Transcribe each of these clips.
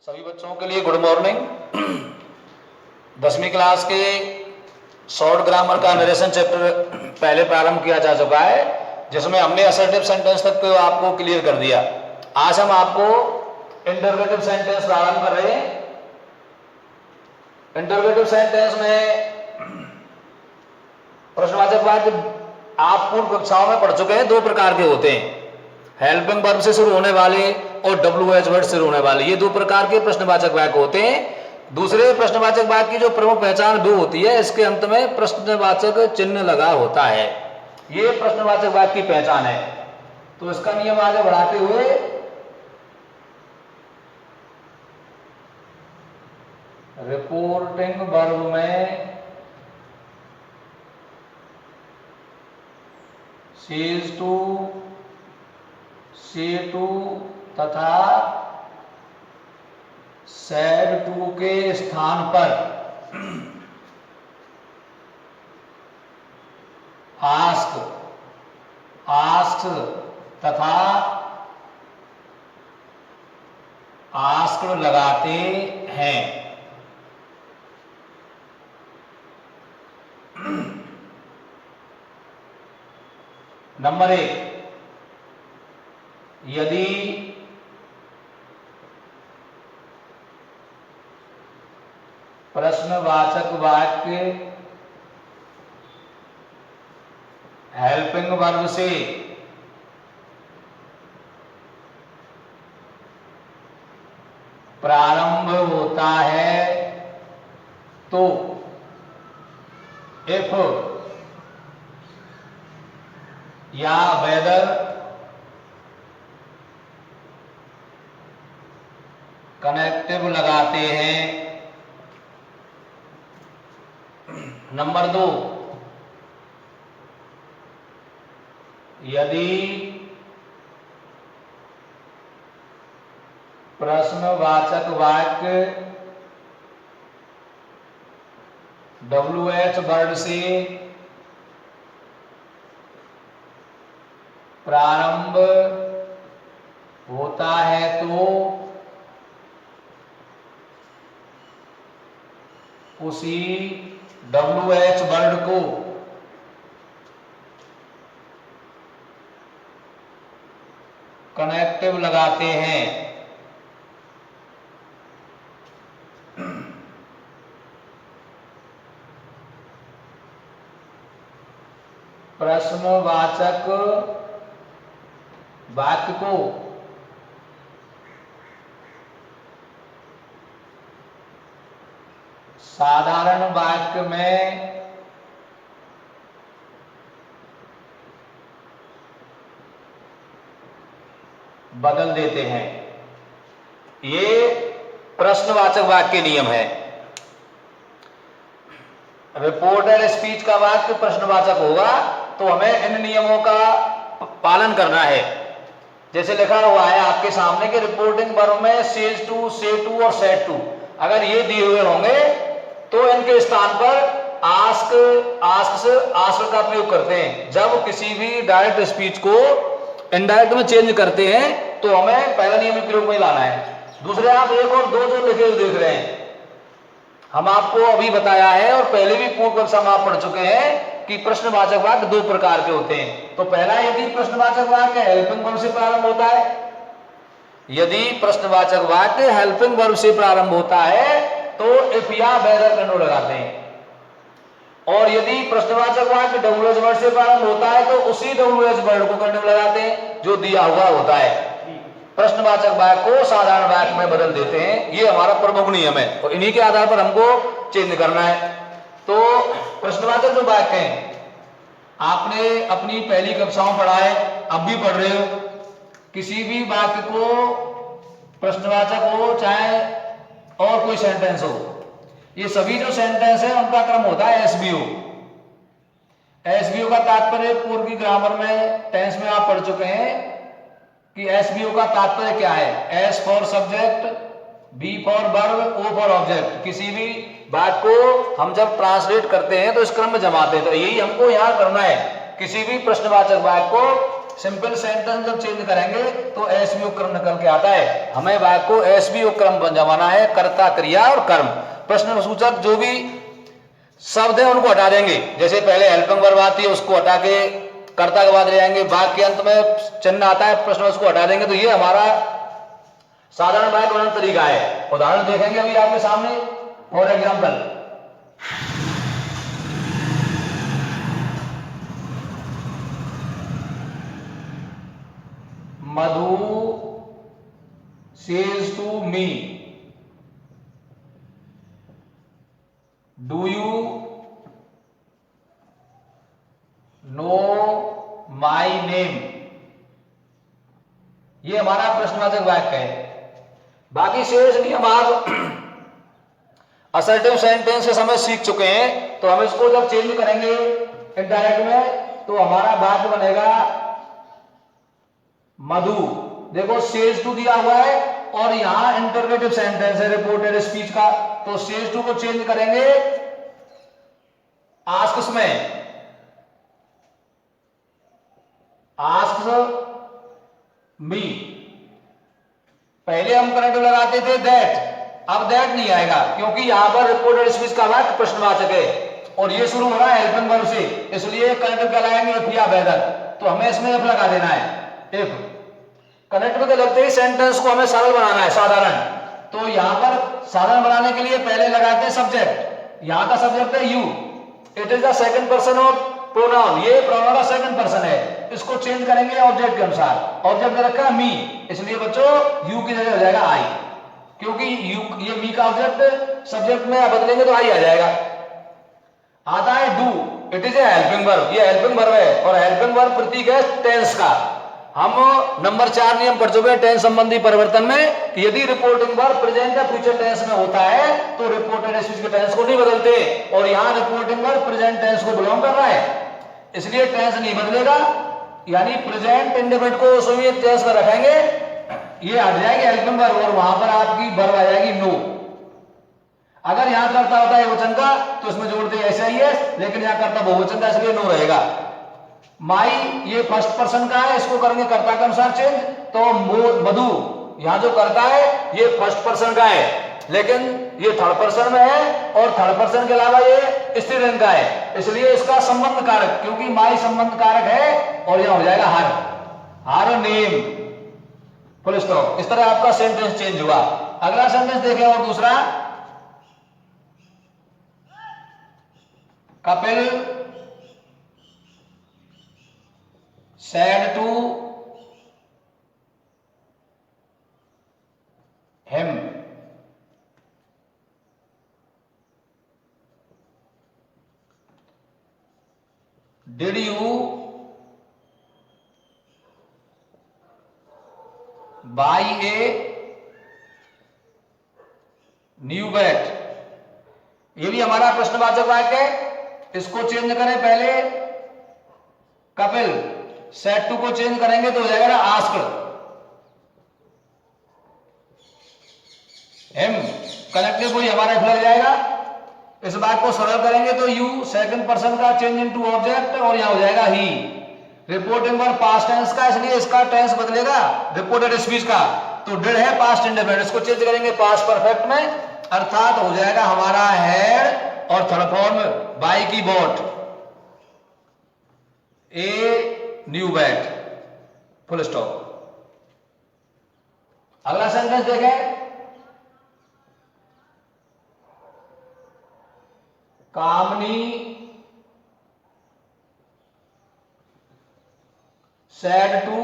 सभी बच्चों के लिए गुड मॉर्निंग। 10वीं क्लास के शॉर्ट ग्रामर का नरेशन चैप्टर पहले प्रारंभ किया जा चुका है, जिसमें हमने असर्टिव सेंटेंस तक को आपको क्लियर कर दिया। आज हम आपको इंटरोगेटिव सेंटेंस प्रारंभ कर रहे हैं। इंटरोगेटिव सेंटेंस में प्रश्नवाचक वाक्य आप पूर्व कक्षाओं में पढ़ चुके हैं। दो प्रकार के होते हैं, हेल्पिंग वर्ब से शुरू होने वाले और WH वर्ड से शुरू होने वाले। ये दो प्रकार के प्रश्नवाचक वाक्य होते हैं। दूसरे प्रश्नवाचक वाक्य की जो प्रमुख पहचान दो होती है, इसके अंत में प्रश्नवाचक चिन्ह लगा होता है। ये प्रश्नवाचक वाक्य की पहचान है। तो इसका नियम आगे बढ़ाते हुए रिपोर्टिंग वर्ब में सीज टू, सी टू तथा सेड टू के स्थान पर आस्क, आस्क तथा आस्क्ड लगाते हैं। नंबर 1, यदि प्रश्नवाचक वाक्य हेल्पिंग वर्ब से प्रारंभ होता है तो इफ या वेदर कनेक्टिव लगाते हैं। नंबर 2, यदि प्रश्नवाचक वाक्य WH वर्ड से प्रारंभ होता है तो उसी WH वर्ड को कनेक्टिव लगाते हैं। प्रश्नवाचक वाक्य को साधारण वाक्य में बदल देते हैं। ये प्रश्नवाचक वाक्य के नियम है। रिपोर्टेड स्पीच का वाक्य प्रश्नवाचक होगा तो हमें इन नियमों का पालन करना है। जैसे लिखा हुआ है आपके सामने कि रिपोर्टिंग वर्ब में सेज टू, से टू और सेड टू, अगर ये दिए हुए होंगे तो इनके स्थान पर आस्क, आस्क का प्रयोग करते हैं। जब किसी भी डायरेक्ट स्पीच को इनडायरेक्ट में चेंज करते हैं तो हमें पहला नियम प्रयोग में लाना है। दूसरे आप 1 और 2 जो लिखे हुए देख रहे हैं, हम आपको अभी बताया है और पहले भी पूर्व कक्षा में आप पढ़ चुके हैं कि प्रश्नवाचक वाक्य 2 प्रकार के होते हैं। तो पहला, यदि प्रश्नवाचक वाक्य हेल्पिंग वर्ब से प्रारंभ होता है, यदि प्रश्नवाचक वाक्य हेल्पिंग वर्ब से प्रारंभ होता है तो इफ या वेदर कंडो लगाते हैं। और यदि प्रश्नवाचक वाक्य WH वर्ड से प्रारंभ होता है तो उसी WH वर्ड को कंडो लगाते हैं जो दिया हुआ होता है। प्रश्नवाचक वाक्य को साधारण वाक्य में बदल देते हैं। ये हमारा प्रमुख नियम है और इन्हीं के आधार पर हमको चेंज करना है। तो प्रश्नवाचक जो वाक्य हैं, आपने अपनी पहली कक्षाओं में पढ़ा है, अब भी पढ़ रहे हो। किसी भी वाक्य को प्रश्नवाचक हो चाहे और कोई सेंटेंस हो, ये सभी जो सेंटेंस है उनका क्रम होता है SVO। SVO का तात्पर्य पूर्व की ग्रामर में टेंस में आप पढ़ चुके हैं कि SVO का तात्पर्य क्या है। S for subject, B for verb, O for object. किसी भी बात को हम जब ट्रांसलेट करते हैं तो इस क्रम में जमाते हैं। तो यही हमको यहाँ करना है। किसी भी प्रश्नवाचक वाक्य को सिंपल सेंटेंस जब चेंज करेंगे तो एसवी उपक्रम निकल के आता है। हमें वाक्य को एसवी उपक्रम बनवाना है, कर्ता, क्रिया और कर्म। प्रश्न सूचक जो भी शब्द है उनको हटा देंगे, जैसे पहले हेल्पिंग वर्ब आती है उसको हटा के कर्ता के बाद ले आएंगे, वाक्य के अंत में चिन्ह आता है प्रश्न उसको हटा देंगे। तो ये हमारा साधारण वाक्य बनाने का तरीका है। उदाहरण देखेंगे अभी आपके सामने। For example, Madhu says to me, do you know my name? ये हमारा प्रश्नवाचक वाक्य है। बाकी शेष नियम आप असर्टिव सेंटेंस के समय सीख चुके हैं, तो हम इसको जब चेंज करेंगे इनडायरेक्ट में तो हमारा वाक्य बनेगा मधु। देखो सेज टू दिया हुआ है और यहां इंटरोगेटिव सेंटेंस है रिपोर्टेड स्पीच का, तो सेज टू को चेंज करेंगे आस्क्स में, आस्क्स मी। पहले हम कनेक्टिव लगाते थे दैट, अब दैट नहीं आएगा क्योंकि यहां पर रिपोर्टेड स्पीच का वाक्य प्रश्नवाचक है और ये शुरू हो रहा है हेल्पिंग वर्ब से, इसलिए कनेक्टिव क्या लगाएंगे, इफ या वेदर। तो हमें इसमें इफ लगा देना है। इफ कनेक्टिव के लगते ही सेंटेंस को हमें सरल बनाना है, साधारण। तो यहां पर साधारण बनाने के लिए पहले लगाते हैं सब्जेक्ट। यहां का सब्जेक्ट है you, it is the second person of pronoun, ये प्रोनाउन का सेकंड पर्सन है। इसको चेंज करेंगे ऑब्जेक्ट के अनुसार। ऑब्जेक्ट रखा है मी, इसलिए बच्चों यू की जगह हो जाएगा आई, क्योंकि यू ये मी का ऑब्जेक्ट सब्जेक्ट में बदलेंगे तो आई आ जाएगा। आता है do, it is a helping verb, ये हेल्पिंग वर्ब है और हेल्पिंग वर्ब प्रतीक है टेंस का। हम नंबर 4 नियम पढ़ चुके हैं टेंस संबंधी परिवर्तन में कि यदि रिपोर्टिंग वर्ब प्रेजेंट या फ्यूचर टेंस में होता है तो रिपोर्टेड स्पीच के टेंस को नहीं बदलते, और यहां रिपोर्टिंग वर्ब प्रेजेंट टेंस को बिलोंग कर रहा है इसलिए टेंस नहीं बदलेगा, यानी प्रेजेंट इंडेफिनिट को उसमें टेंस में रखेंगे, ये हट जाएगी हेल्पिंग वर्ब और वहां पर आपकी वर्ब आ जाएगी नो। अगर यहां करता होता है वचन का तो इसमें जोड़ते ऐसा ही है, लेकिन यहां करता बहुवचन का इसलिए नो रहेगा। माई ये फर्स्ट पर्सन का है, इसको करेंगे कर्ता के अनुसार चेंज, तो मधु यहां जो करता है ये फर्स्ट पर्सन का है, लेकिन ये थर्ड पर्सन में है और थर्ड पर्सन के अलावा ये स्त्रीलिंग का है, इसलिए इसका संबंध कारक, क्योंकि माई संबंध कारक है और यहां हो जाएगा हर, हर नेम, फुल स्टॉप। इस तरह आपका सेंटेंस चेंज हुआ। अगला सेंटेंस देखें और दूसरा, Kapil said to him, did you buy a new bat? ये भी हमारा प्रश्नवाचक वाक्य है। इसको चेंज करें, पहले कपिल सेट टू को चेंज करेंगे तो हो जाएगा ना आस्क्ड, हिम कनेक्टिव कोई हमारा इफ लग जाएगा। इस बात को सरल करेंगे तो यू सेकंड पर्सन का चेंज इनटू ऑब्जेक्ट और यहां हो जाएगा ही। रिपोर्टिंग वर्ब पास्ट टेंस का, इसलिए इसका टेंस बदलेगा रिपोर्टेड स्पीच का, तो डिड है पास्ट इंडेफिनिट, इसको चेंज करेंगे पास्ट परफेक्ट में, अर्थात हो जाएगा हमारा हैड और थर्ड फॉर्म बाई की bot a new bat, full stop. अगला सेंटेंस देखें, कामनी said to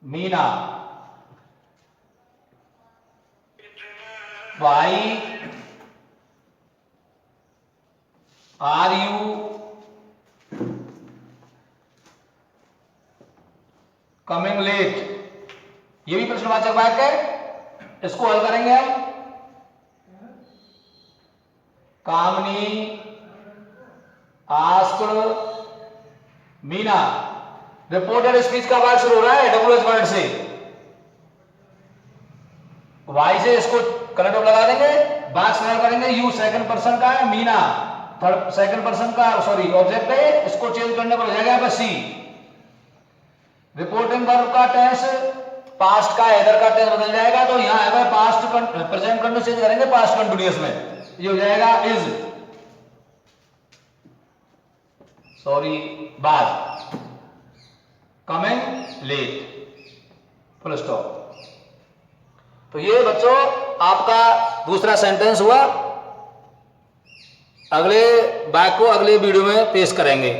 Meena, why are you coming late? ये भी प्रश्नवाचक वाक्य है। इसको हल करेंगे हम, कामनी आस्क्ड मीना, रिपोर्टेड स्पीच का वाक्य शुरू हो रहा है डब्ल्यूएच वर्ड से, वाई से इसको कनेक्टिव लगा देंगे, वाक्य सरल करेंगे, यू सेकंड पर्सन का है, मीना थर्ड सेकंड पर्सन का सॉरी ऑब्जेक्ट है, इसको चेंज करने पर हो जाएगा यहाँ पे सी। रिपोर्टिंग वर्ब का टेंस पास्ट का इधर का टेंस बदल जाएगा, तो यहाँ है पास्ट प्रेजेंट कंटिन्यूअस चेंज करेंगे पास्ट कंटिन्यूअस में, ये हो जाएगा इज, सॉरी बाद, कमिंग लेट, फुल स्टॉप। तो ये बच्चों आपका दूसरा सेंटेंस हुआ। अगले बात को अगले वीडियो में पेश करेंगे।